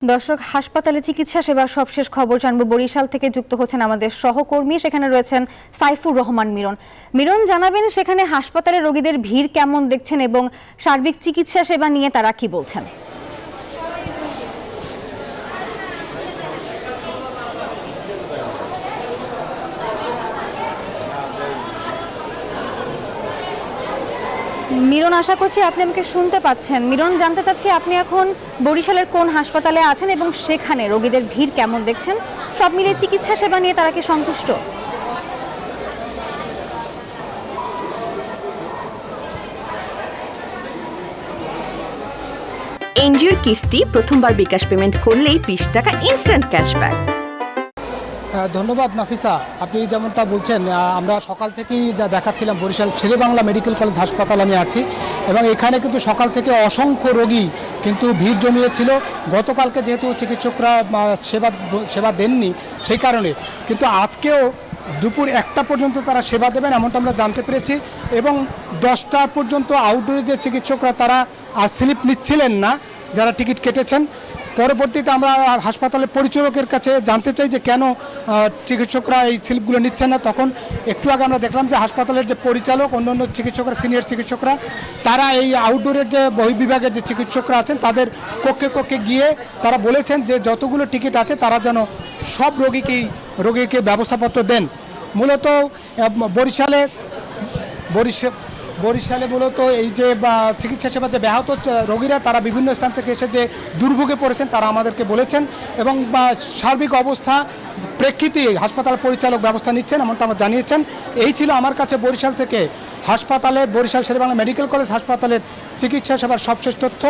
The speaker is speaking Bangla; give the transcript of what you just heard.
দর্শক, হাসপাতালে চিকিৎসা সেবার সবশেষ খবর জানবো। বরিশাল থেকে যুক্ত হচ্ছেন আমাদের সহকর্মী, সেখানে রয়েছেন সাইফুর রহমান মিরন। মিরন, জানাবেন সেখানে হাসপাতালে রোগীদের ভিড় কেমন দেখছেন এবং সার্বিক চিকিৎসা সেবা নিয়ে তারা কি বলছেন? মিরন, আশা করছি আপনি আমাকে শুনতে পাচ্ছেন। মিরন, জানতে চাচ্ছি আপনি এখন বরিশালের কোন হাসপাতালে আছেন এবং সেখানে রোগীদের ভিড় কেমন দেখছেন? সব মিলিয়ে চিকিৎসা সেবা নিয়ে তারা কি সন্তুষ্ট? এনজিওর কিস্তি প্রথমবার বিকাশ পেমেন্ট করলেই 20 টাকা ইনস্ট্যান্ট ক্যাশব্যাক। ধন্যবাদ নাফিসা। আপনি যেমনটা বলছেন, আমরা সকাল থেকেই যা দেখাচ্ছিলাম বরিশাল শেরেবাংলা মেডিকেল কলেজ হাসপাতাল আমি আছি, এবং এখানে কিন্তু সকাল থেকে অসংখ্য রোগী কিন্তু ভিড় জমিয়েছিল। গতকালকে যেহেতু চিকিৎসকরা সেবা দেননি, সেই কারণে কিন্তু আজকেও দুপুর 1টা পর্যন্ত তারা সেবা দেবেন এমনটা আমরা জানতে পেরেছি, এবং 10টা পর্যন্ত আউটডোরে যে চিকিৎসকরা তারা স্লিপ নিচ্ছিলেন না যারা টিকিট কেটেছেন। পরবর্তীতে আমরা হাসপাতালের পরিচালকের কাছে জানতে চাই যে কেন চিকিৎসকরা এই স্লিপগুলো নিচ্ছেন না। তখন একটু আগে আমরা দেখলাম যে হাসপাতালের যে পরিচালক, অন্যান্য চিকিৎসকরা, সিনিয়র চিকিৎসকরা, তারা এই আউটডোরের যে বহির্বিভাগের যে চিকিৎসকরা আছেন তাদের কক্ষে কক্ষে গিয়ে তারা বলেছেন যে যতগুলো টিকিট আছে তারা যেন সব রোগীকে ব্যবস্থাপত্র দেন। মূলত বরিশালে মূলত এই যে চিকিৎসা সেবা যে ব্যাহত রোগীরা তারা বিভিন্ন স্থান থেকে এসে যে দুর্ভোগে পড়েছেন তারা আমাদেরকে বলেছেন, এবং সার্বিক অবস্থা প্রেক্ষিতে হাসপাতাল পরিচালক ব্যবস্থা নিচ্ছেন এমনটা আমার জানিয়েছেন। এই ছিল আমার কাছে বরিশাল থেকে বরিশাল শেরেবাংলা মেডিকেল কলেজ হাসপাতালের চিকিৎসা সেবার সবশেষ তথ্য।